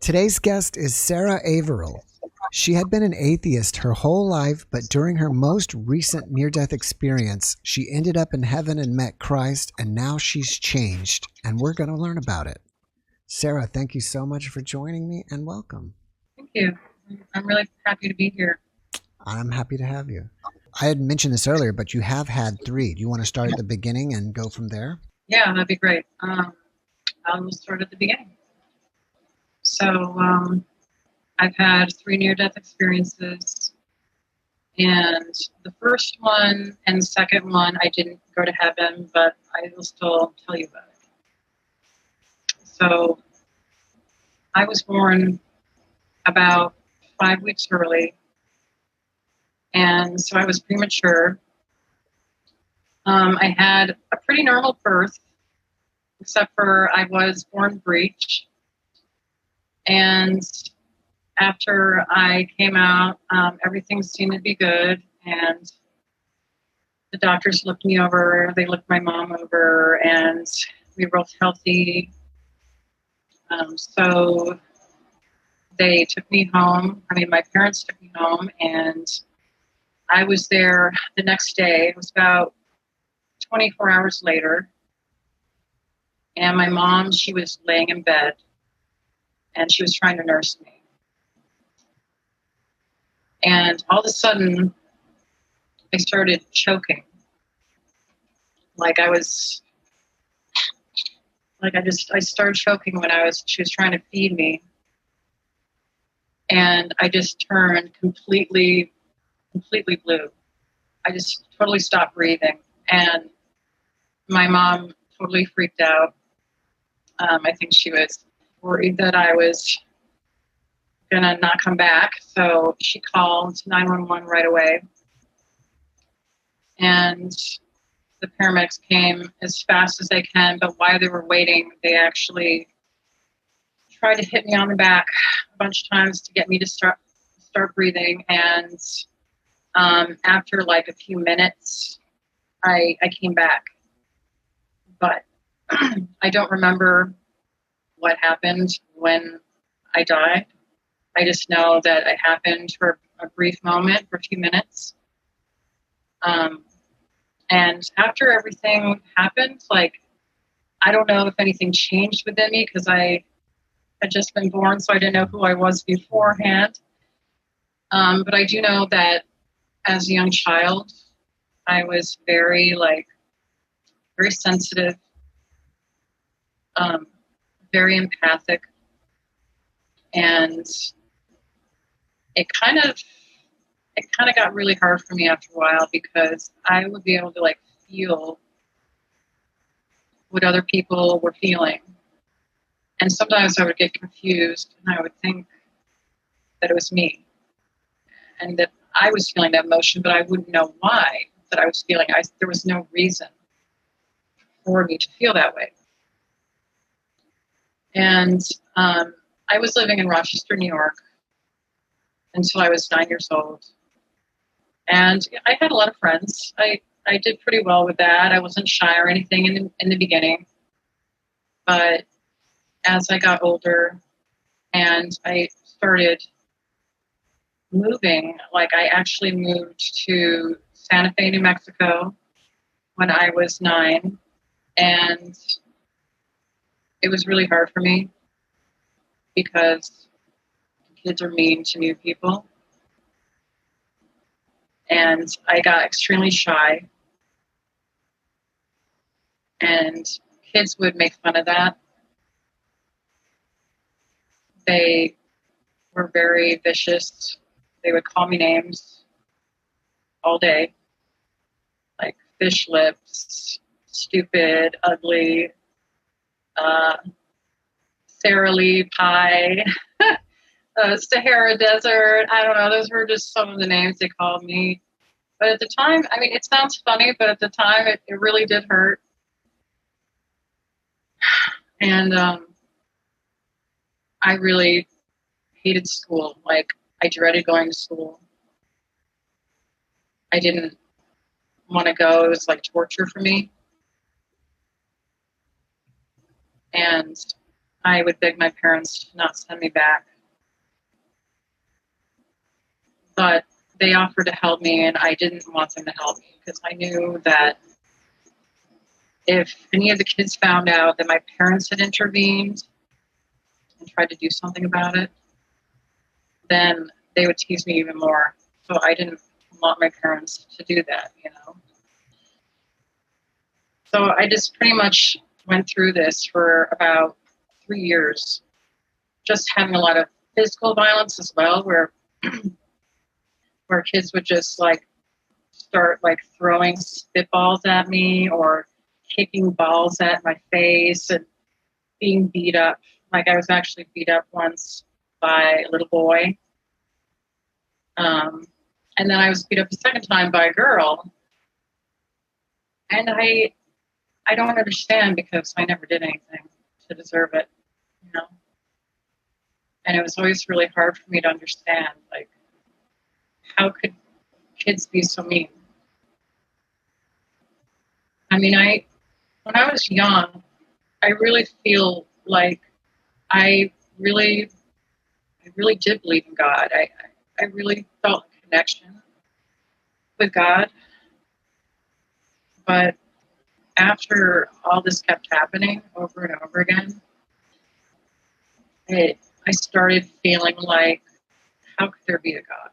Today's guest is Sarah Averill. She had been an atheist her whole life, but during her most recent near-death experience, she ended up in heaven and met Christ, and now she's changed, and we're going to learn about it. Sarah, thank you so much for joining me, and welcome. Thank you. I'm really happy to be here. I'm happy to have you. I had mentioned this earlier, but you have had 3. Do you want to start at the beginning and go from there? Yeah, that'd be great. I'll start at the beginning. So I've had 3 near-death experiences, and the first one and the second one, I didn't go to heaven, but I will still tell you about it. So I was born about 5 weeks early, and so I was premature. I had a pretty normal birth, except for I was born breech. And after I came out, everything seemed to be good. And the doctors looked me over, they looked my mom over, and we were both healthy. So they took me home. My parents took me home, and I was there the next day. It was about 24 hours later. And my mom, she was laying in bed, and she was trying to nurse me. And all of a sudden, I started choking. I started choking when she was trying to feed me. And I just turned completely blue. I just totally stopped breathing. And my mom totally freaked out. I think she was worried that I was going to not come back. So she called 911 right away. And the paramedics came as fast as they can. But while they were waiting, they actually tried to hit me on the back a bunch of times to get me to start breathing. And after like a few minutes, I came back. But I don't remember what happened when I died. I just know that it happened for a brief moment, for a few minutes. And after everything happened, I don't know if anything changed within me because I had just been born, so I didn't know who I was beforehand. But I do know that as a young child, I was very sensitive, very empathic, and it kind of got really hard for me after a while because I would be able to feel what other people were feeling. And sometimes I would get confused and I would think that it was me and that I was feeling that emotion, but I wouldn't know why that I was feeling. There was no reason for me to feel that way. And I was living in Rochester, New York until I was 9 years old. And I had a lot of friends. I did pretty well with that. I wasn't shy or anything in the beginning. But as I got older and I started moving, I actually moved to Santa Fe, New Mexico when I was 9. And it was really hard for me because kids are mean to new people. And I got extremely shy. And kids would make fun of that. They were very vicious. They would call me names all day, like fish lips, stupid, ugly, Sara Lee pie, Sahara Desert. I don't know. Those were just some of the names they called me. But at the time, it sounds funny, but at the time, it really did hurt. And I really hated school. I dreaded going to school. I didn't want to go. It was like torture for me. And I would beg my parents to not send me back. But they offered to help me, and I didn't want them to help me because I knew that if any of the kids found out that my parents had intervened and tried to do something about it, then they would tease me even more. So I didn't want my parents to do that, you know. So I just pretty much went through this for about 3 years, just having a lot of physical violence as well, where kids would just like start like throwing spitballs at me or kicking balls at my face and being beat up. Like I was actually beat up once by a little boy. And then I was beat up a second time by a girl. And I don't understand because I never did anything to deserve it, you know? And it was always really hard for me to understand, like, how could kids be so mean? I mean, when I was young, I really feel like I really, I really did believe in God. I really felt a connection with God. But after all this kept happening over and over again, I started feeling like, how could there be a God?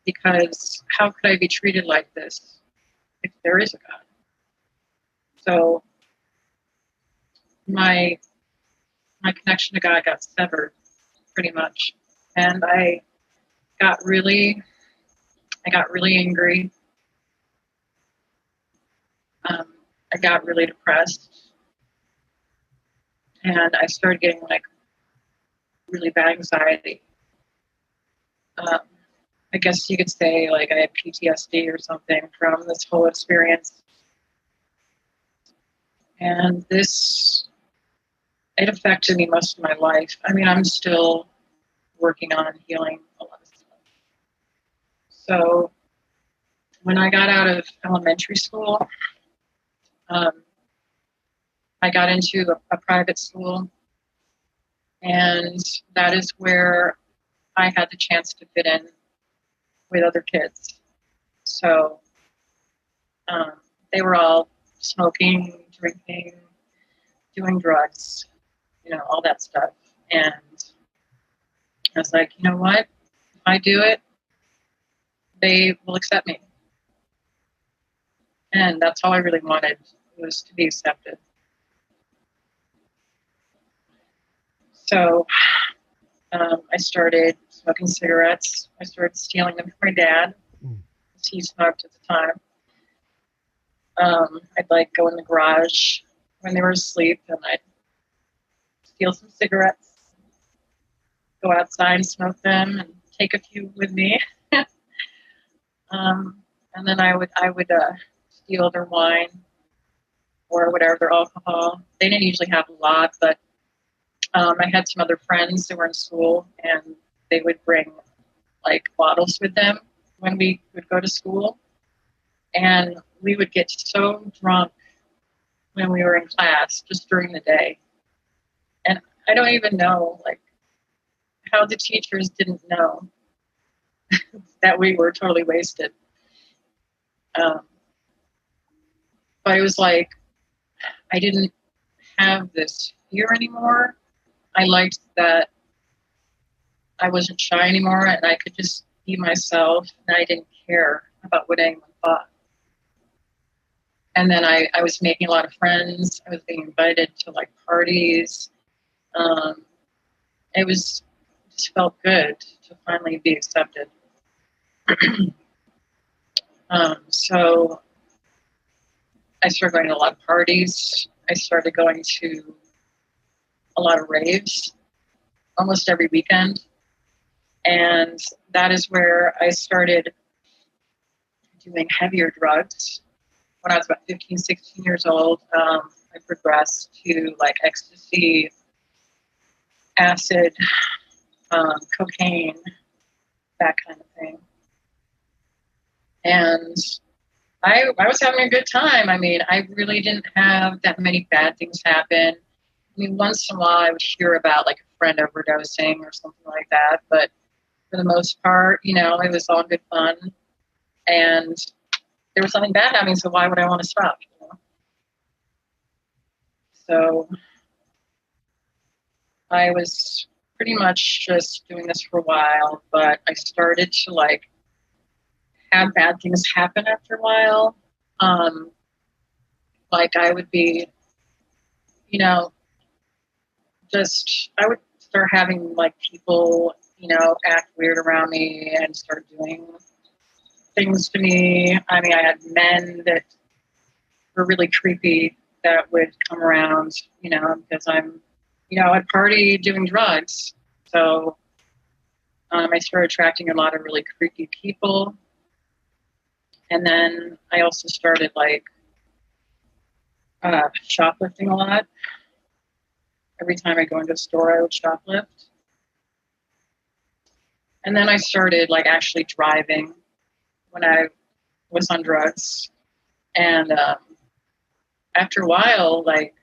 Because how could I be treated like this if there is a God? So my connection to God got severed pretty much, and got really I got really angry. I got really depressed, and I started getting like really bad anxiety. I guess you could say like I had PTSD or something from this whole experience. And it affected me most of my life. I mean, I'm still working on healing a lot of stuff. So when I got out of elementary school, I got into a private school, and that is where I had the chance to fit in with other kids. So they were all smoking, drinking, doing drugs, you know, all that stuff. And I was like, you know what? If I do it, they will accept me. And that's all I really wanted, was to be accepted. So I started smoking cigarettes. I started stealing them from my dad. He smoked at the time. I'd like go in the garage when they were asleep, and I'd steal some cigarettes, go outside and smoke them, and take a few with me. And then I would steal their wine or whatever, their alcohol. They didn't usually have a lot, but I had some other friends that were in school, and they would bring like bottles with them when we would go to school. And we would get so drunk when we were in class, just during the day. And I don't even know like how the teachers didn't know that we were totally wasted. But it was like, I didn't have this fear anymore. I liked that I wasn't shy anymore, and I could just be myself, and I didn't care about what anyone thought. And then I was making a lot of friends. I was being invited to like parties. It just felt good to finally be accepted. So I started going to a lot of parties. I started going to a lot of raves almost every weekend. And that is where I started doing heavier drugs. When I was about 15, 16 years old, I progressed to like ecstasy, acid, cocaine, that kind of thing. And I was having a good time. I mean, I really didn't have that many bad things happen. I mean, once in a while I would hear about like a friend overdosing or something like that, but for the most part, it was all good fun. And there was something bad happening, so why would I want to stop? So I was pretty much just doing this for a while, but I started to like have bad things happen after a while. Um, like I would be, you know, just I would start having like people, act weird around me and start doing things to me. I mean, I had men that were really creepy that would come around, because I'd party doing drugs. So I started attracting a lot of really creepy people. And then I also started like shoplifting a lot. Every time I go into a store, I would shoplift. And then I started like actually driving when I was on drugs. And after a while, like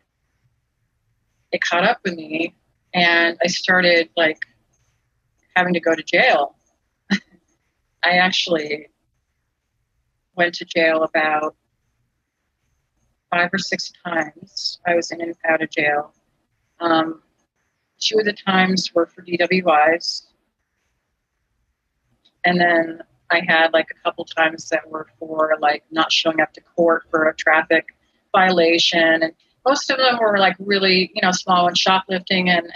it caught up with me, and I started like having to go to jail. I actually went to jail about 5 or 6 times. I was in and out of jail. 2 of the times were for DWIs. And then I had like a couple times that were for like not showing up to court for a traffic violation. And most of them were like really, small ones, shoplifting and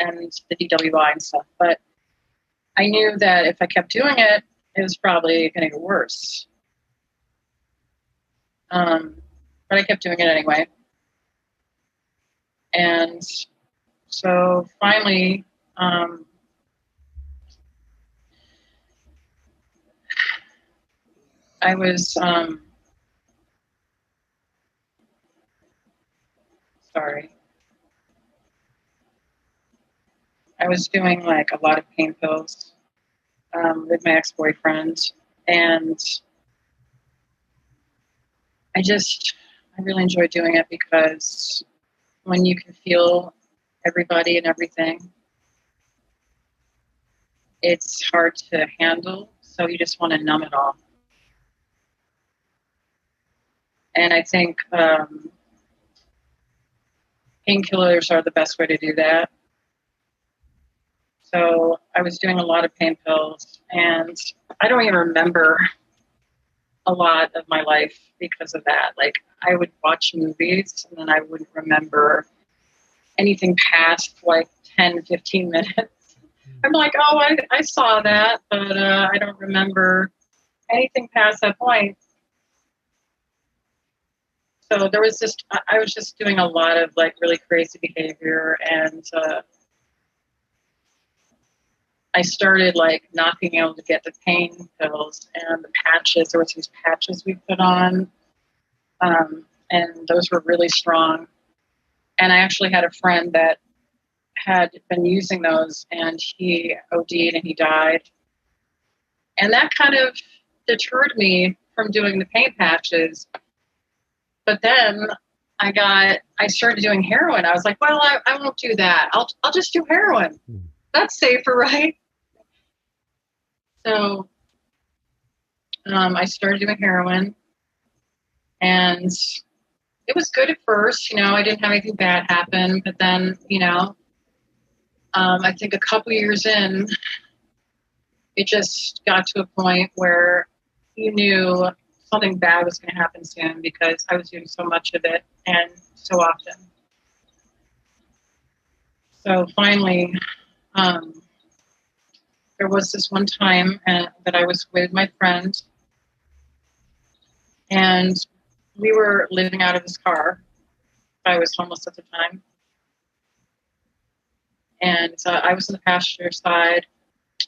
the DWI and stuff. But I knew that if I kept doing it, it was probably going to get worse. But I kept doing it anyway. And so finally, I was, sorry, I was doing like a lot of pain pills with my ex-boyfriend. And I really enjoy doing it because when you can feel everybody and everything, it's hard to handle. So you just want to numb it all. And I think painkillers are the best way to do that. So I was doing a lot of pain pills, and I don't even remember a lot of my life because of that. Like I would watch movies and then I wouldn't remember anything past like 10, 15 minutes. I'm like, oh, I saw that, but I don't remember anything past that point. So there was just, I was just doing a lot of like really crazy behavior, and I started like not being able to get the pain pills and the patches. There was these patches we put on, and those were really strong. And I actually had a friend that had been using those, and he OD'd and he died. And that kind of deterred me from doing the pain patches. But then I started doing heroin. I was like, well, I won't do that. I'll just do heroin. That's safer, right? So I started doing heroin, and it was good at first. I didn't have anything bad happen. But then, I think a couple years in, it just got to a point where you knew something bad was going to happen soon because I was doing so much of it and so often. So finally, there was this one time that I was with my friend, and we were living out of his car. I was homeless at the time. And I was on the passenger side,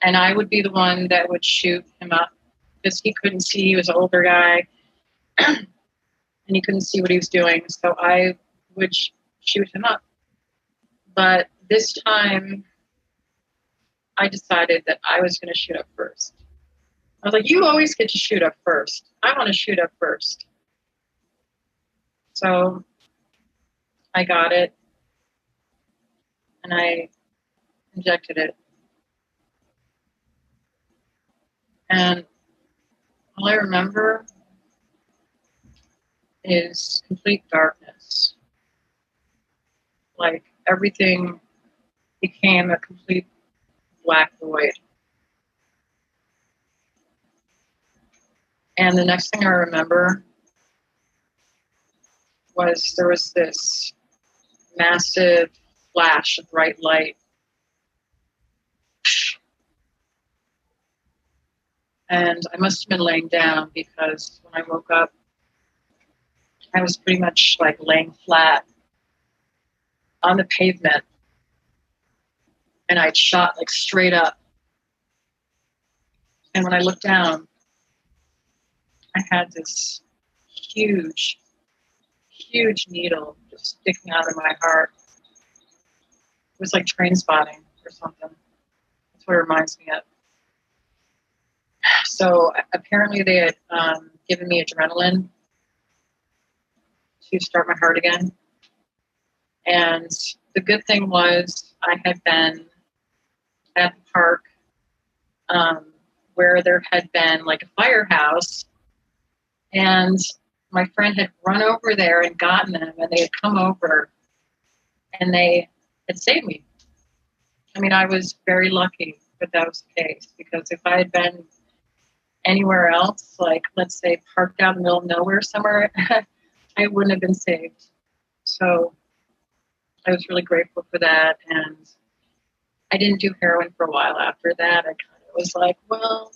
and I would be the one that would shoot him up because he couldn't see. He was an older guy, and he couldn't see what he was doing. So I would shoot him up. But this time, I decided that I was going to shoot up first. I was like, you always get to shoot up first. I want to shoot up first. So I got it and I injected it. And all I remember is complete darkness. Like everything became a complete black void. And the next thing I remember was there was this massive flash of bright light. And I must have been laying down because when I woke up, I was pretty much like laying flat on the pavement. And I'd shot like straight up. And when I looked down, I had this huge, huge needle just sticking out of my heart. It was like train spotting or something. That's what it reminds me of. So apparently they had given me adrenaline to start my heart again. And the good thing was I had been at the park where there had been like a firehouse, and my friend had run over there and gotten them, and they had come over and they had saved me. I mean, I was very lucky that that was the case, because if I had been anywhere else, like let's say parked out in the middle of nowhere somewhere, I wouldn't have been saved. So I was really grateful for that. And I didn't do heroin for a while after that. I kind of was like, well,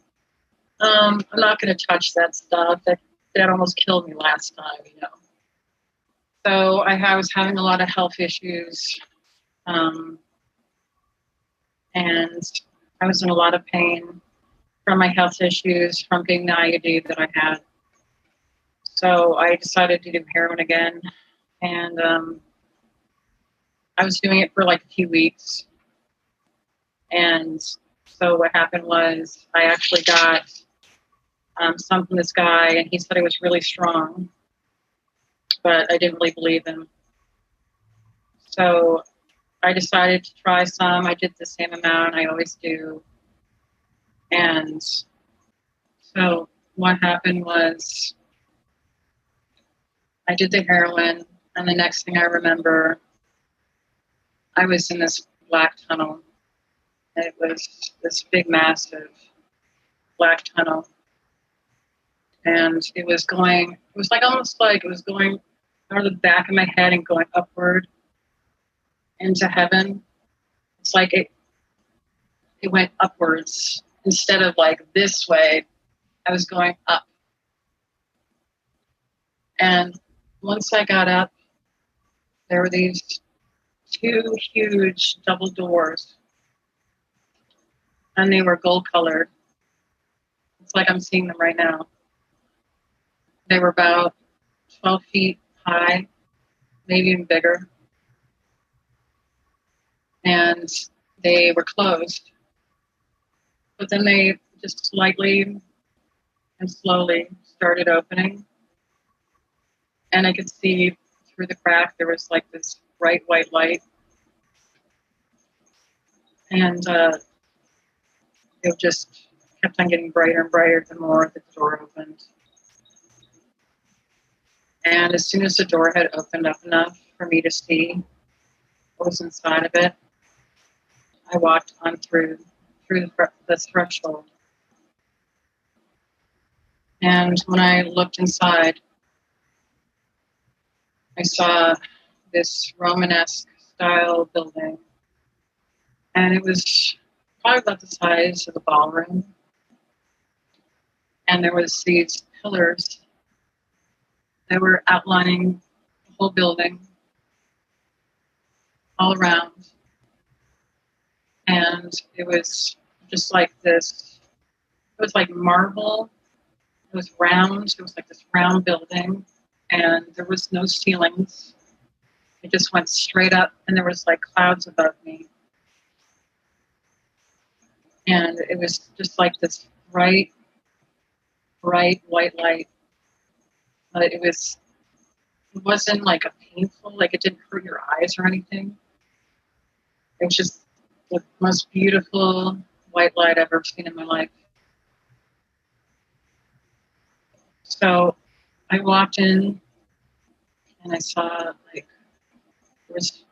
I'm not going to touch that stuff. That almost killed me last time, you know. So I was having a lot of health issues. And I was in a lot of pain from my health issues, from being the IUD that I had. So I decided to do heroin again. And I was doing it for like a few weeks. And so what happened was I actually got some from this guy, and he said it was really strong, but I didn't really believe him. So I decided to try some. I did the same amount I always do. And so what happened was I did the heroin, and the next thing I remember, I was in this black tunnel. It was this big, massive black tunnel. And it was like almost like it was going out of the back of my head and going upward into heaven. It's like it went upwards instead of like this way. I was going up. And once I got up, there were these two huge double doors, and they were gold colored. It's like I'm seeing them right now. They were about 12 feet high, maybe even bigger. And they were closed. But then they just slightly and slowly started opening. And I could see through the crack there was like this bright white light. And it just kept on getting brighter and brighter the more the door opened. And as soon as the door had opened up enough for me to see what was inside of it, I walked on through the threshold. And when I looked inside, I saw this Romanesque style building. And it was probably about the size of a ballroom. And there was these pillars that were outlining the whole building all around. And it was just like this, it was like marble. It was round. It was like this round building. And there was no ceilings. It just went straight up, and there was like clouds above me. And it was just like this bright white light. But it was It wasn't like a painful, like it didn't hurt your eyes or anything. It was just the most beautiful white light I've ever seen in my life. So I walked in and I saw like there was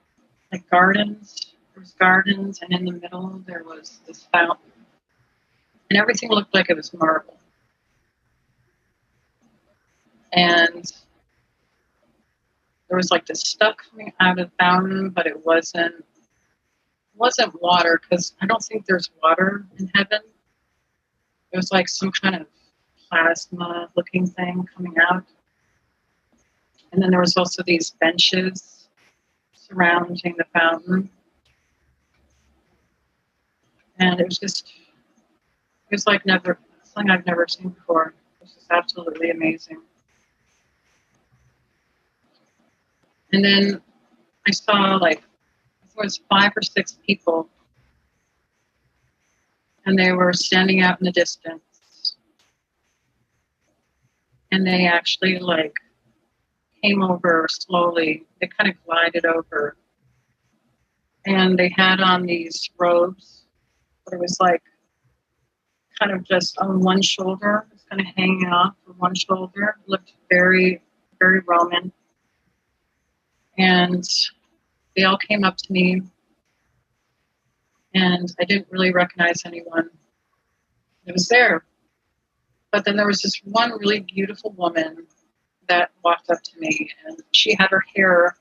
like gardens. There was gardens, and in the middle there was this fountain, and everything looked like it was marble. And there was like this stuff coming out of the fountain, but it wasn't water, because I don't think there's water in heaven. It was like some kind of plasma looking thing coming out. And then there was also these benches surrounding the fountain. And it was like something I've never seen before. It was just absolutely amazing. And then I saw like, there was 5 or 6 people, and they were standing out in the distance. And they actually like came over slowly. They kind of glided over. And they had on these robes, but it was like kind of just on one shoulder. It was kind of hanging off from one shoulder. It looked very, very Roman. And they all came up to me, and I didn't really recognize anyone that was there. But then there was this one really beautiful woman that walked up to me, and she had her hair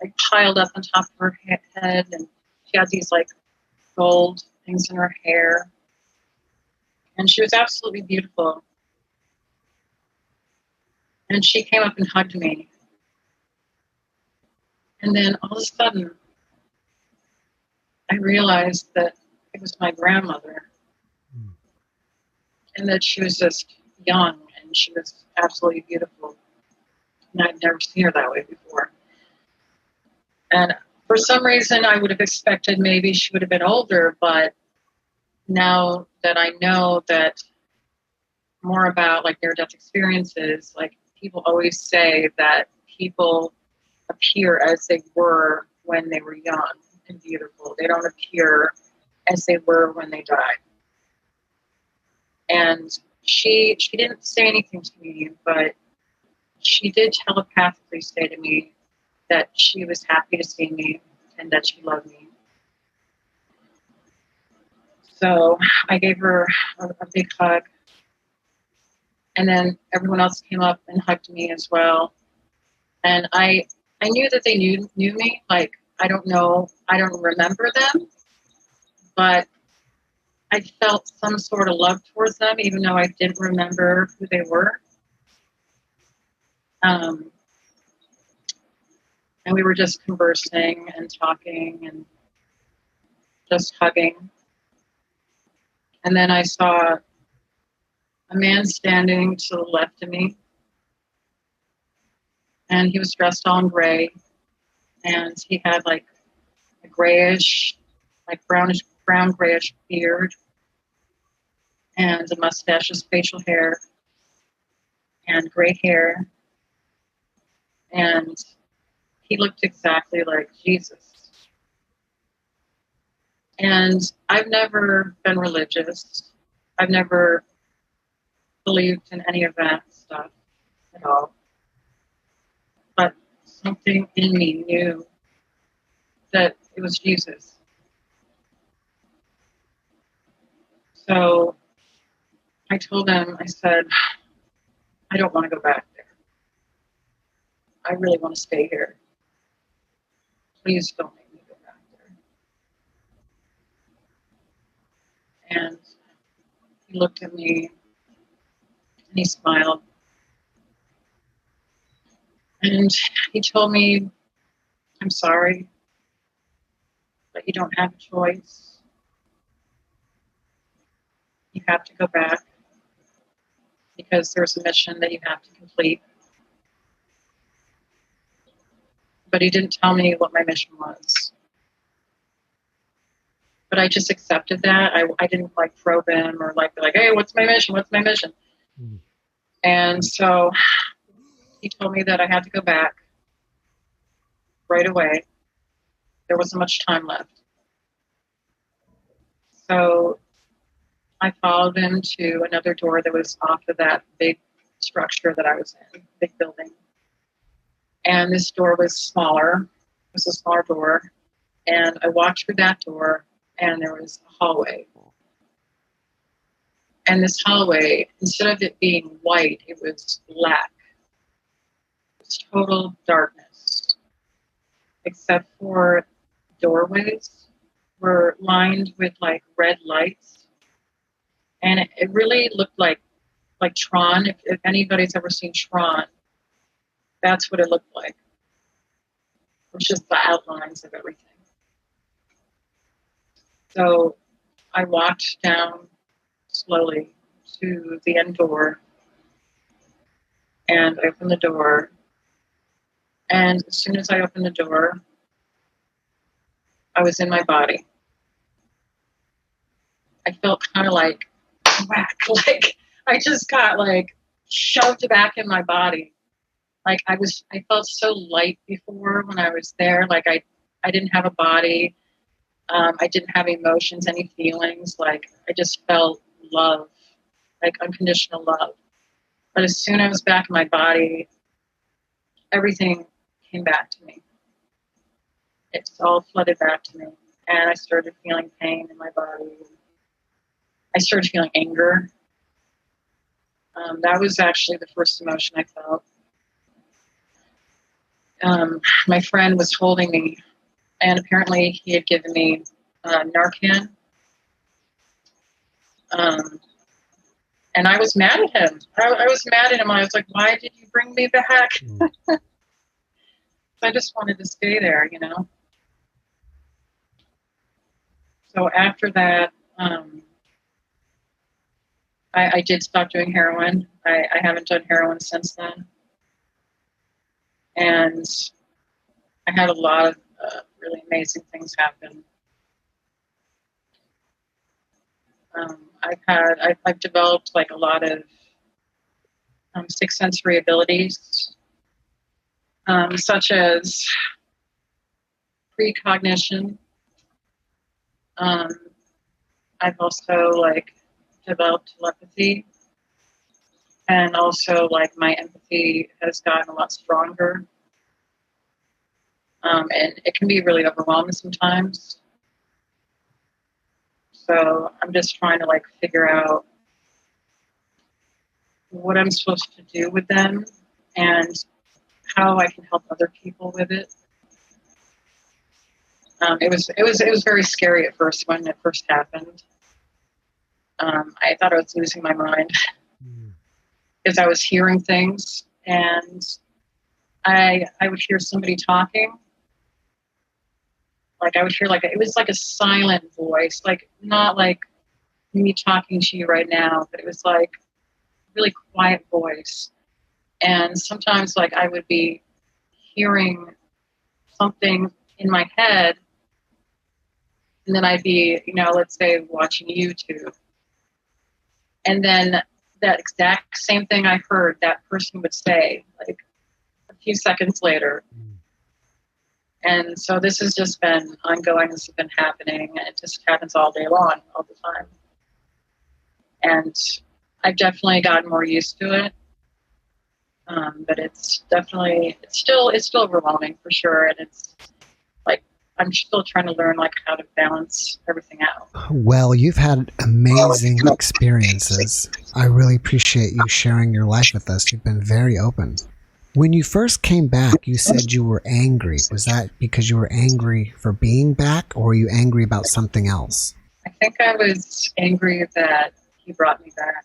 like piled up on top of her head, and she had these like gold things in her hair, and she was absolutely beautiful. And she came up and hugged me, and then all of a sudden I realized that it was my grandmother, and that she was just young, and she was absolutely beautiful, and I'd never seen her that way before. And for some reason, I would have expected maybe she would have been older, but now that I know that more about like near-death experiences, like people always say that people appear as they were when they were young and beautiful. They don't appear as they were when they died. And she didn't say anything to me, but she did telepathically say to me that she was happy to see me and that she loved me. So I gave her a big hug. And then everyone else came up and hugged me as well. And I knew that they knew me. Like, I don't remember them, but I felt some sort of love towards them, even though I didn't remember who they were. And we were just conversing and talking and just hugging. And then I saw a man standing to the left of me. And he was dressed all in gray. And he had like a grayish, like brown grayish beard. And a mustache, his facial hair. And gray hair. And he looked exactly like Jesus. And I've never been religious. I've never believed in any of that stuff at all. But something in me knew that it was Jesus. So I told him, I said, I don't want to go back there. I really want to stay here. Please don't make me go back there. And he looked at me and he smiled. And he told me, I'm sorry, but you don't have a choice. You have to go back because there's a mission that you have to complete. But he didn't tell me what my mission was. But I just accepted that. I didn't like probe him or like be like, hey, what's my mission? What's my mission? Mm. And so he told me that I had to go back right away. There wasn't much time left. So I followed him to another door that was off of that big structure that I was in, big building. And this door was smaller. It was a smaller door. And I walked through that door, and there was a hallway. And this hallway, instead of it being white, it was black. It was total darkness, except for doorways were lined with like red lights. And it really looked like Tron. If anybody's ever seen Tron, that's what it looked like. It was just the outlines of everything. So I walked down slowly to the end door and opened the door. And as soon as I opened the door, I was in my body. I felt kind of like whack, like I just got like shoved back in my body. Like I felt so light before when I was there. Like I didn't have a body. I didn't have emotions, any feelings. Like I just felt love, like unconditional love. But as soon as I was back in my body, everything came back to me. It all flooded back to me. And I started feeling pain in my body. I started feeling anger. That was actually the first emotion I felt. My friend was holding me, and apparently he had given me Narcan. And I was mad at him. I was mad at him. I was like, why did you bring me back? I just wanted to stay there, you know. So after that, I did stop doing heroin. I haven't done heroin since then. And I had a lot of really amazing things happen. I've developed like a lot of sixth sensory abilities, such as precognition. I've also like developed telepathy, and also like my empathy has gotten a lot stronger. And it can be really overwhelming sometimes. So I'm just trying to like figure out what I'm supposed to do with them and how I can help other people with it. It was very scary at first when it first happened. I thought I was losing my mind because I was hearing things, and I would hear somebody talking. Like I would hear like it was like a silent voice, like not like me talking to you right now, but it was like a really quiet voice. And sometimes like I would be hearing something in my head, and then I'd be, you know, let's say watching YouTube. And then that exact same thing I heard, that person would say like a few seconds later. And so this has just been ongoing. This has been happening. And it just happens all day long, all the time. And I've definitely gotten more used to it. But it's still overwhelming for sure. And it's like, I'm still trying to learn like how to balance everything out. Well, you've had amazing experiences. I really appreciate you sharing your life with us. You've been very open. When you first came back, you said you were angry. Was that because you were angry for being back, or were you angry about something else? I think I was angry that he brought me back.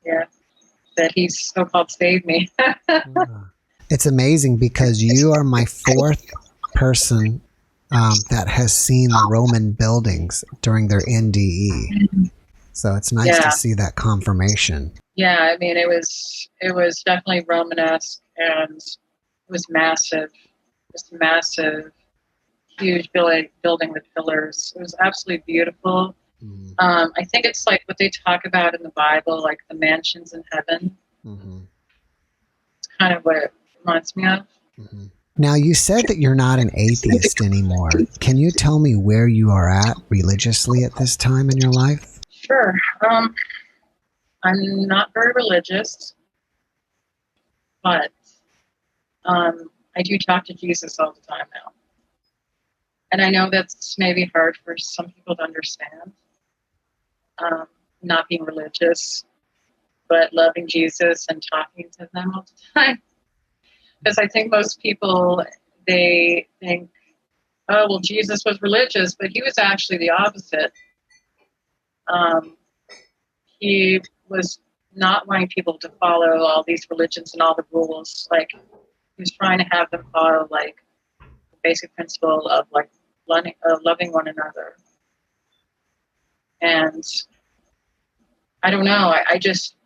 Yeah, that he so-called saved me. It's amazing because you are my fourth person that has seen the Roman buildings during their NDE. So it's nice to see that confirmation. Yeah, I mean, it was definitely Romanesque, and it was massive. Just massive, huge building with pillars. It was absolutely beautiful. I think it's like what they talk about in the Bible, like the mansions in heaven. It's kind of what it reminds me of. Now, you said that you're not an atheist anymore. Can you tell me where you are at religiously at this time in your life? Sure. I'm not very religious, but I do talk to Jesus all the time now. And I know that's maybe hard for some people to understand, not being religious, but loving Jesus and talking to them all the time. Because I think most people, they think, oh, well, Jesus was religious, but he was actually the opposite. He was not wanting people to follow all these religions and all the rules. Like, he was trying to have them follow, like, the basic principle of, like, loving one another. And I don't know,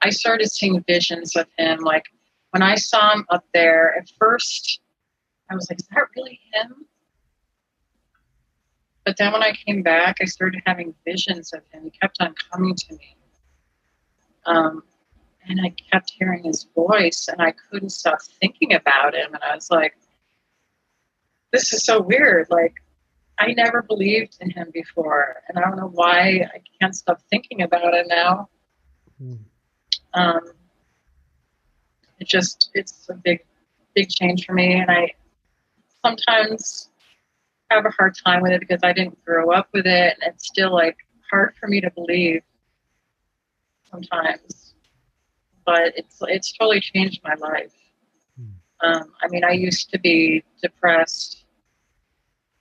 I started seeing visions of him. Like, when I saw him up there, at first, I was like, is that really him? But then when I came back, I started having visions of him. He kept on coming to me. And I kept hearing his voice, and I couldn't stop thinking about him. And I was like, this is so weird. Like, I never believed in him before, and I don't know why I can't stop thinking about him now. It's a big change for me, and I sometimes have a hard time with it because I didn't grow up with it, and it's still, like, hard for me to believe sometimes. But it's totally changed my life. I mean, I used to be depressed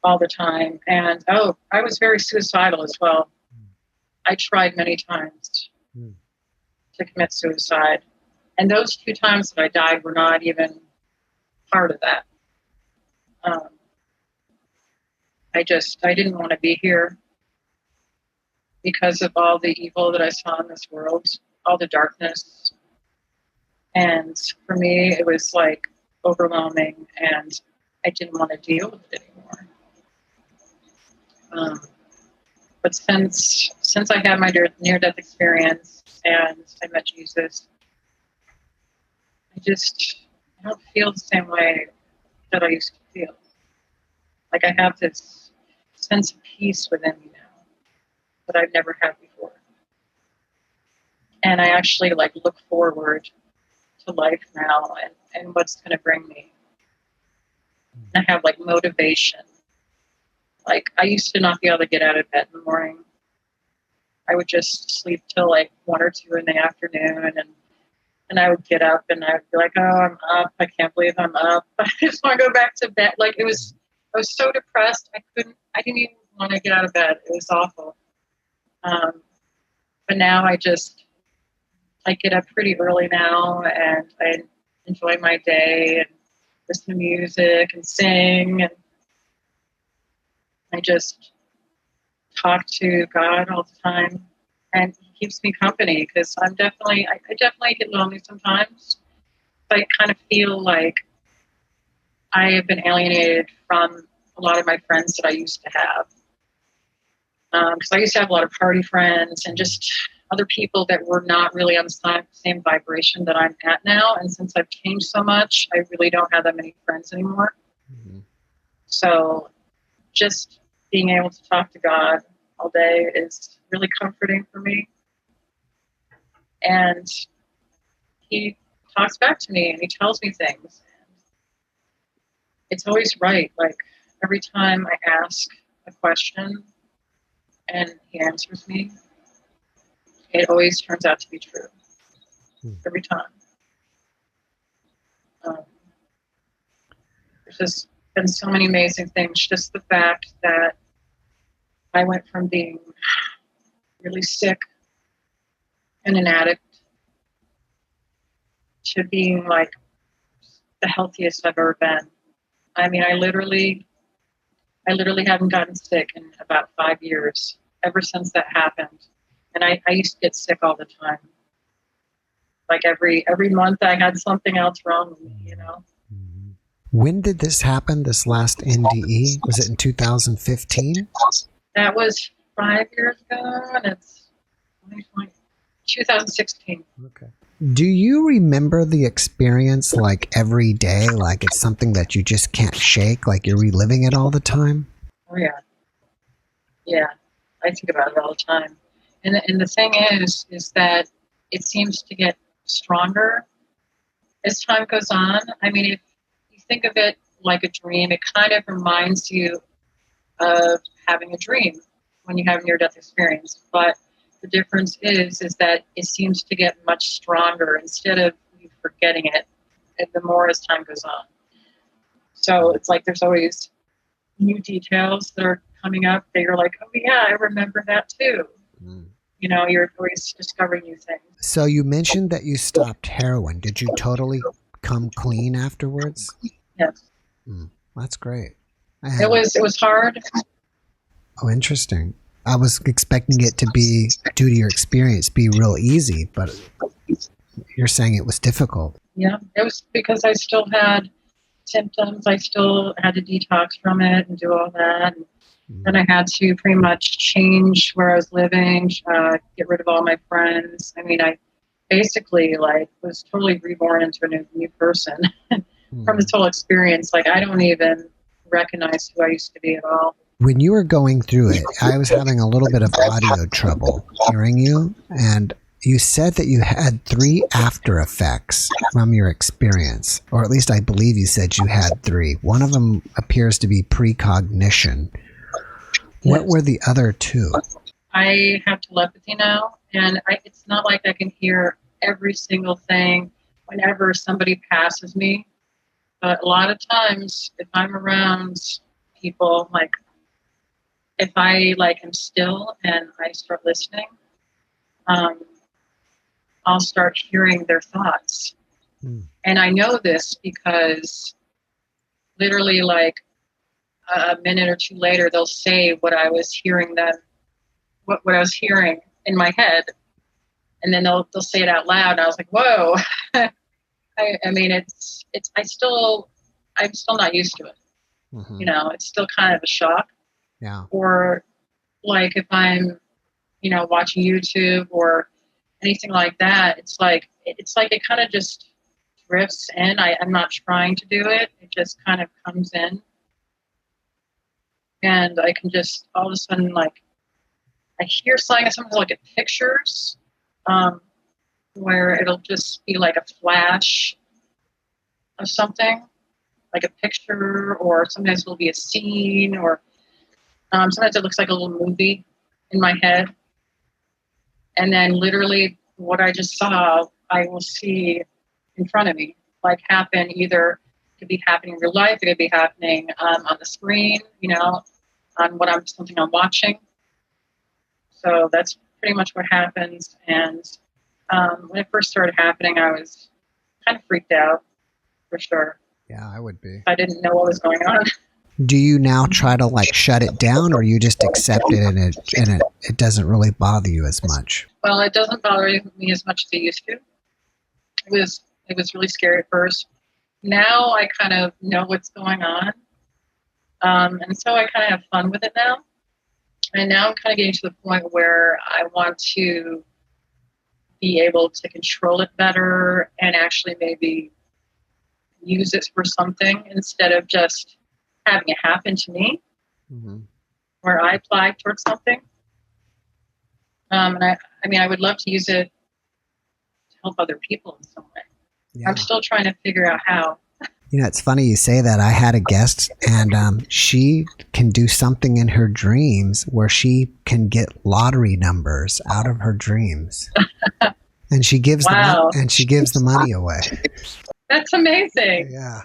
all the time, and I was very suicidal as well. I tried many times to commit suicide, and those 2 times that I died were not even part of that. I didn't want to be here because of all the evil that I saw in this world, all the darkness. And for me, it was like overwhelming, and I didn't want to deal with it anymore. But since I had my near-death experience and I met Jesus, I don't feel the same way that I used to feel. Like, I have this sense of peace within me now that I've never had before. And I actually, like, look forward to life now and what's going to bring me. I have, like, motivation. Like, I used to not be able to get out of bed in the morning. I would just sleep till, like, 1 or 2 in the afternoon, and I would get up and I would be like, oh, I'm up. I can't believe I'm up. I just want to go back to bed. Like, I was so depressed. I didn't even want to get out of bed. It was awful. But now I get up pretty early now, and I enjoy my day and listen to music and sing, and I just talk to God all the time, and He keeps me company because I definitely get lonely sometimes. I kind of feel like I have been alienated from a lot of my friends that I used to have, because I used to have a lot of party friends and just other people that were not really on the same vibration that I'm at now. And since I've changed so much, I really don't have that many friends anymore. Mm-hmm. So just being able to talk to God all day is really comforting for me. And He talks back to me and He tells me things. It's always right. Like, every time I ask a question and He answers me, it always turns out to be true. Every time. There's just been so many amazing things. Just the fact that I went from being really sick and an addict to being, like, the healthiest I've ever been. I mean, I literally haven't gotten sick in about 5 years, ever since that happened. And I used to get sick all the time. Like, every month I had something else wrong with me, you know? When did this happen, this last NDE? Was it in 2015? That was 5 years ago, and it's 2016. Okay. Do you remember the experience like every day? Like it's something that you just can't shake, like you're reliving it all the time? Oh yeah, yeah. I think about it all the time. And the thing is that it seems to get stronger as time goes on. I mean, if you think of it like a dream, it kind of reminds you of having a dream when you have a near-death experience. But the difference is that it seems to get much stronger instead of you forgetting it, the more as time goes on. So it's like there's always new details that are coming up that you're like, oh yeah, I remember that too. Mm. You know, you're always discovering new things. So you mentioned that you stopped heroin. Did you totally come clean afterwards? Yes, That's great. it was hard. Oh, interesting. I was expecting it to be, due to your experience, be real easy, but you're saying it was difficult. Yeah, it was because I still had symptoms. I still had to detox from it and do all that. And then I had to pretty much change where I was living, get rid of all my friends. I mean, I basically like was totally reborn into a new person from this whole experience. Like I don't even recognize who I used to be at all. When you were going through it, I was having a little bit of audio trouble hearing you, and you said that you had 3 after effects from your experience, or at least I believe you said you had 3. One of them appears to be precognition. What were the other 2? I have telepathy now, and it's not like I can hear every single thing whenever somebody passes me. But a lot of times, if I'm around people, like if I like am still and I start listening, I'll start hearing their thoughts. And I know this because literally like a minute or 2 later, they'll say what I was hearing them, what I was hearing in my head. And then they'll say it out loud. And I was like, whoa. I mean, I'm still not used to it. Mm-hmm. You know, it's still kind of a shock. Yeah. Or like if I'm, you know, watching YouTube or anything like that, it's like it kind of just drifts in. I'm not trying to do it. It just kind of comes in. And I can just all of a sudden like I hear sometimes like at pictures, where it'll just be like a flash of something, like a picture, or sometimes it'll be a scene, or sometimes it looks like a little movie in my head. And then literally what I just saw, I will see in front of me, like happen either it could be happening in real life, it could be happening on the screen, you know, on something I'm watching. So that's pretty much what happens. And when it first started happening, I was kind of freaked out, for sure. Yeah, I would be. I didn't know what was going on. Do you now try to like shut it down, or you just accept it and it doesn't really bother you as much? Well, it doesn't bother me as much as it used to. It was really scary at first. Now I kind of know what's going on. And so I kind of have fun with it now. And now I'm kind of getting to the point where I want to be able to control it better and actually maybe use it for something instead of just having it happen to me, where I apply towards something. And I would love to use it to help other people in some way. Yeah. I'm still trying to figure out how. You know, it's funny you say that. I had a guest, and she can do something in her dreams where she can get lottery numbers out of her dreams, and she gives the money away. That's amazing. Yeah.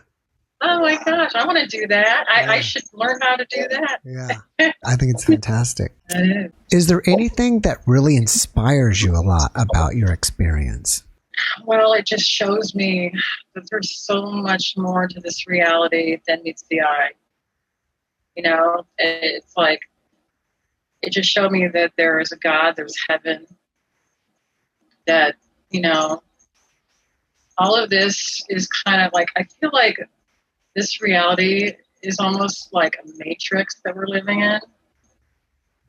Oh my gosh, I want to do that. Yeah. I should learn how to do that. Yeah, I think it's fantastic. It Is there anything that really inspires you a lot about your experience? Well, it just shows me that there's so much more to this reality than meets the eye. You know, it's like, it just showed me that there is a God, there's heaven, that, you know, all of this is kind of like, I feel like this reality is almost like a matrix that we're living in.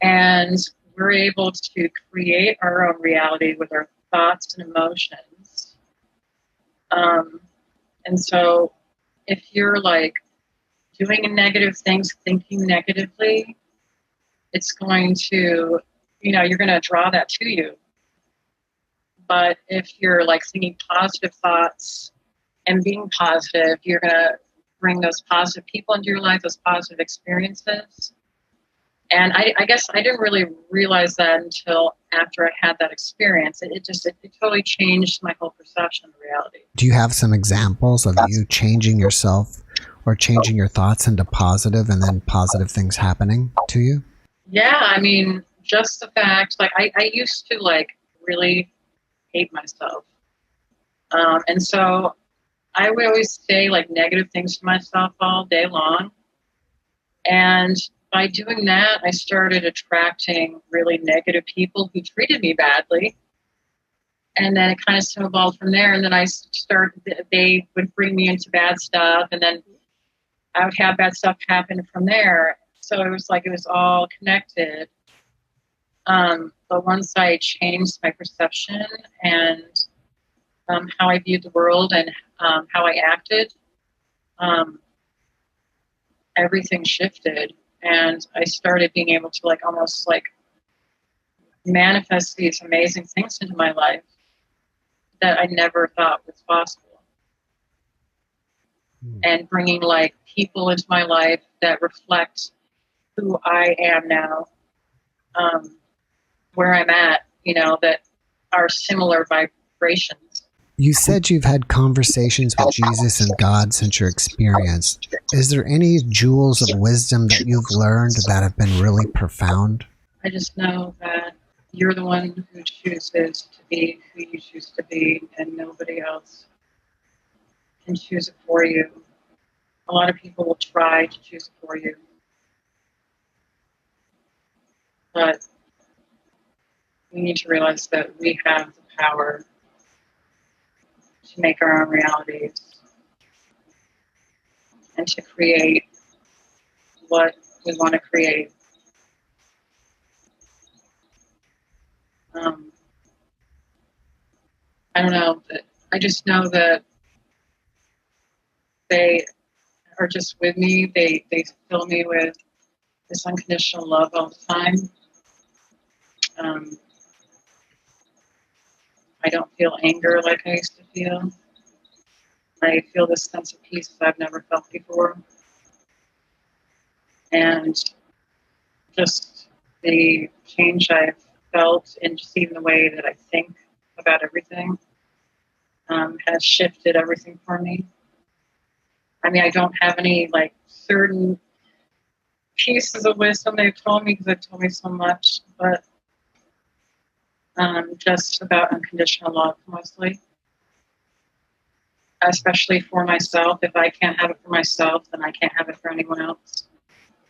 And we're able to create our own reality with our thoughts and emotions. And so if you're like doing negative things, thinking negatively, it's going to, you're going to draw that to you. But if you're like thinking positive thoughts and being positive, you're going to bring those positive people into your life, those positive experiences. And I guess I didn't really realize that until after I had that experience. It totally changed my whole perception of reality. Do you have some examples of you changing yourself or changing your thoughts into positive and then positive things happening to you? Yeah, I mean, just the fact, like, I used to, like, really hate myself. And so I would always say, like, negative things to myself all day long. And by doing that, I started attracting really negative people who treated me badly. And then it kind of snowballed from there. And then they would bring me into bad stuff. And then I would have bad stuff happen from there. So it was all connected. But once I changed my perception and how I viewed the world and how I acted, everything shifted. And I started being able to like almost like manifest these amazing things into my life that I never thought was possible. And bringing like people into my life that reflect who I am now, where I'm at, that are similar vibrations. You said you've had conversations with Jesus and God since your experience. Is there any jewels of wisdom that you've learned that have been really profound? I just know that you're the one who chooses to be who you choose to be, and nobody else can choose it for you. A lot of people will try to choose it for you, but we need to realize that we have the power to make our own realities and to create what we want to create. I don't know, but I just know that they are just with me. They fill me with this unconditional love all the time. I don't feel anger like I used to feel. I feel this sense of peace that I've never felt before. And just the change I've felt in just even the way that I think about everything has shifted everything for me. I mean, I don't have any like certain pieces of wisdom they've told me because they've told me so much, but just about unconditional love mostly, especially for myself. If I can't have it for myself, then I can't have it for anyone else.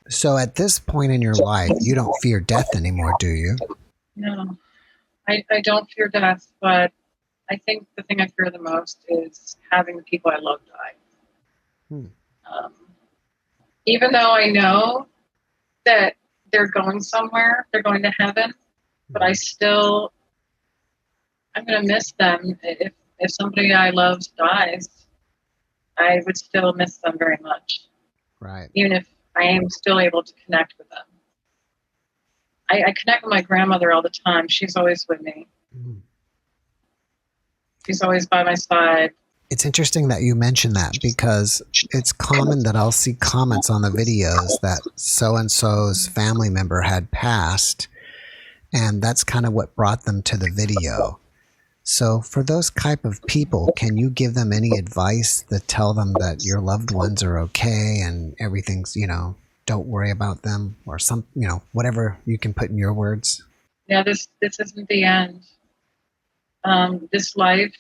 So at this point in your life, you don't fear death anymore, do you? No, I don't fear death, but I think the thing I fear the most is having the people I love die. Even though I know that they're going somewhere, they're going to heaven, but I'm going to miss them. If somebody I love dies, I would still miss them very much. Right. Even if I am still able to connect with them. I connect with my grandmother all the time. She's always with me. She's always by my side. It's interesting that you mention that because it's common that I'll see comments on the videos that so-and-so's family member had passed, and that's kind of what brought them to the video. So for those type of people, can you give them any advice that tell them that your loved ones are okay and everything's, don't worry about them, or some, whatever you can put in your words? Yeah, this isn't the end. This life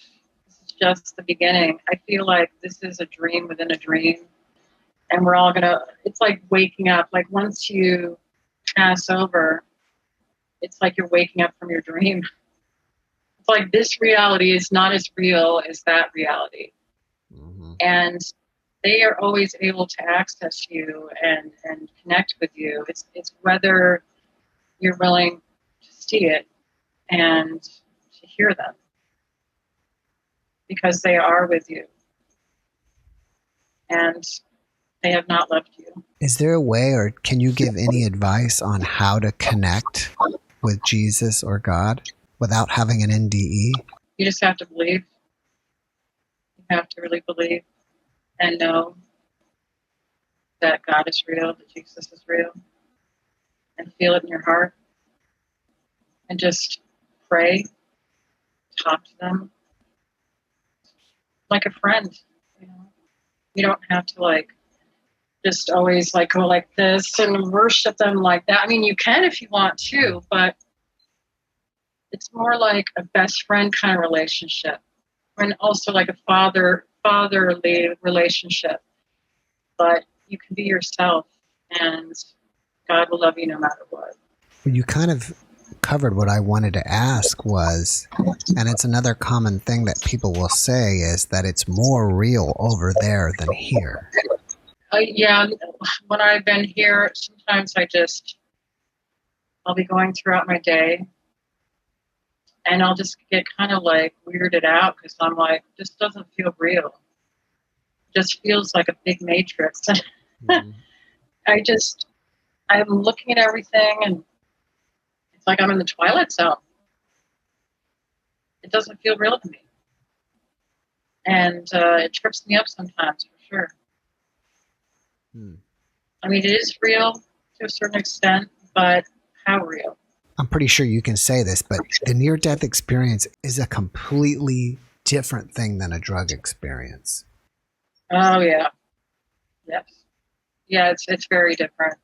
is just the beginning. I feel like this is a dream within a dream. And we're all it's like waking up. Like once you pass over, it's like you're waking up from your dream. It's like this reality is not as real as that reality. Mm-hmm. And they are always able to access you and connect with you. It's whether you're willing to see it and to hear them. because they are with you and they have not left you. Is there a way, or can you give any advice on how to connect with Jesus or God without having an NDE? You just have to believe. You have to really believe and know that God is real, that Jesus is real, and feel it in your heart. And just pray, talk to them like a friend. You know, you don't have to like just always like go like this and worship them like that. I mean, you can if you want to, but it's more like a best friend kind of relationship, and also like a fatherly relationship. But you can be yourself, and God will love you no matter what. You kind of covered what I wanted to ask was, and it's another common thing that people will say, is that it's more real over there than here. Yeah, when I've been here, sometimes I'll be going throughout my day and I'll just get kind of like weirded out because I'm like, this doesn't feel real. It just feels like a big matrix. Mm-hmm. I'm looking at everything and it's like I'm in the Twilight Zone. It doesn't feel real to me. And it trips me up sometimes, for sure. I mean, it is real to a certain extent, but how real? I'm pretty sure you can say this, but the near-death experience is a completely different thing than a drug experience. Oh, yeah. Yes. Yeah, it's very different.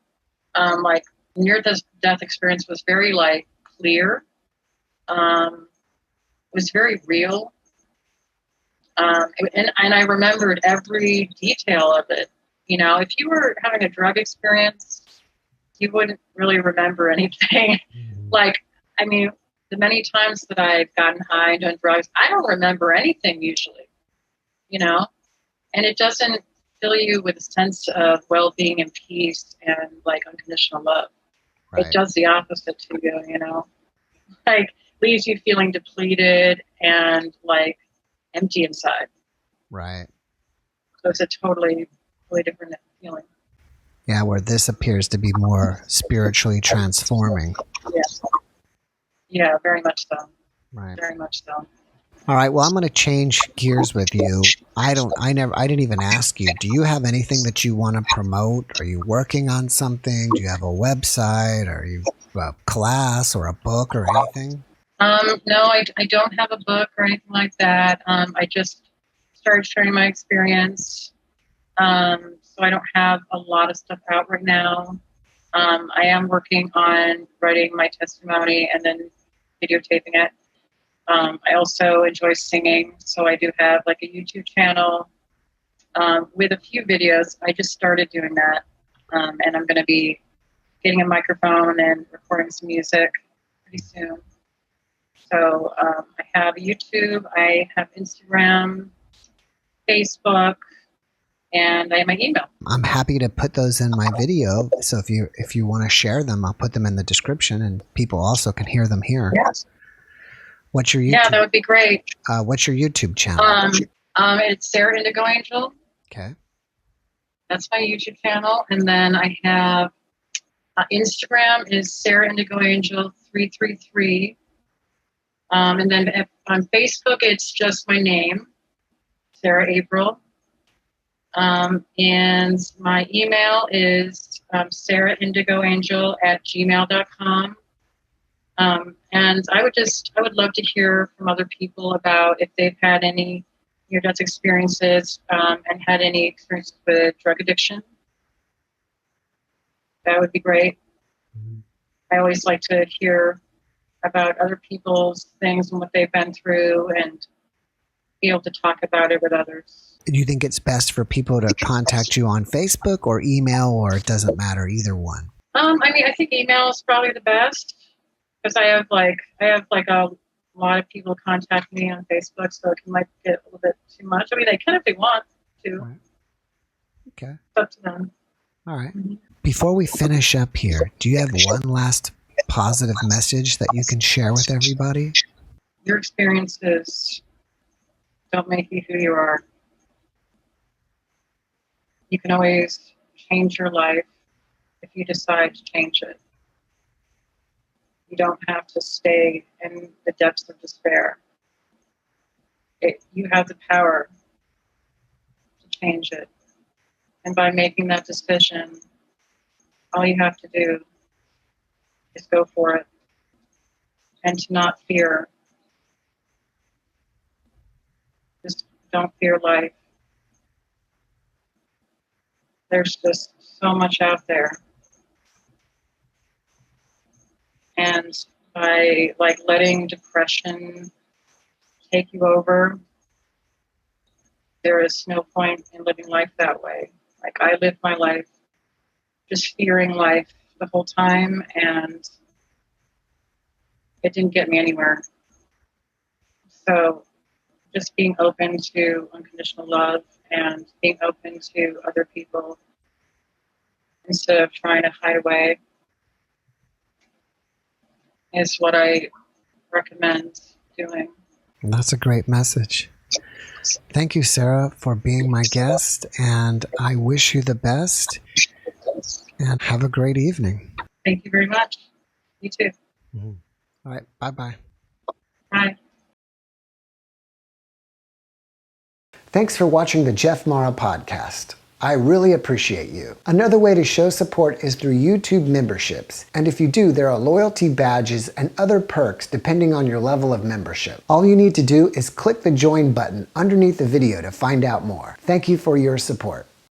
Like, near-death experience was very, like, clear. It was very real. And I remembered every detail of it. You know, if you were having a drug experience, you wouldn't really remember anything. Like, I mean, the many times that I've gotten high and done drugs, I don't remember anything usually, you know? And it doesn't fill you with a sense of well-being and peace and, like, unconditional love. Right. It does the opposite to you, you know? Like, leaves you feeling depleted and, like, empty inside. Right. So it's a totally different feeling. Yeah, where this appears to be more spiritually transforming. Yes. Yeah, very much so. Right. Very much so. All right. Well, I'm going to change gears with you. I didn't even ask you. Do you have anything that you want to promote? Are you working on something? Do you have a website? Are you a class or a book or anything? No, I don't have a book or anything like that. I just started sharing my experience. So I don't have a lot of stuff out right now. I am working on writing my testimony and then videotaping it. I also enjoy singing, so I do have like a YouTube channel with a few videos. I just started doing that, and I'm going to be getting a microphone and recording some music pretty soon. So I have YouTube, I have Instagram, Facebook, and I have my email. I'm happy to put those in my video. So if you want to share them, I'll put them in the description, and people also can hear them here. Yes. What's your YouTube? Yeah, that would be great. What's your YouTube channel? It's Sarah Indigo Angel. Okay. That's my YouTube channel, and then I have Instagram is Sarah Indigo Angel 333. And then on Facebook, it's just my name, Sarah Averill. And my email is sarahindigoangel@gmail.com. And I would love to hear from other people about if they've had any near-death experiences and had any experiences with drug addiction. That would be great. Mm-hmm. I always like to hear about other people's things and what they've been through and be able to talk about it with others. Do you think it's best for people to contact you on Facebook or email, or it doesn't matter, either one? I mean, I think email is probably the best because I have a lot of people contact me on Facebook, so it can like get a little bit too much. I mean, they can if they want to. Right. Okay. It's up to them. All right. Mm-hmm. Before we finish up here, do you have one last positive message that you can share with everybody? Your experiences don't make you who you are. You can always change your life if you decide to change it. You don't have to stay in the depths of despair. You have the power to change it. And by making that decision, all you have to do is go for it and to not fear. Just don't fear life. There's just so much out there. And by letting depression take you over, there is no point in living life that way. I lived my life just fearing life the whole time, and it didn't get me anywhere. So just being open to unconditional love and being open to other people instead of trying to hide away is what I recommend doing. That's a great message. Thank you, Sarah, for being my guest, and I wish you the best, and have a great evening. Thank you very much. You too. Mm-hmm. All right. Bye-bye. Bye. Thanks for watching the Jeff Mara podcast. I really appreciate you. Another way to show support is through YouTube memberships. And if you do, there are loyalty badges and other perks depending on your level of membership. All you need to do is click the join button underneath the video to find out more. Thank you for your support.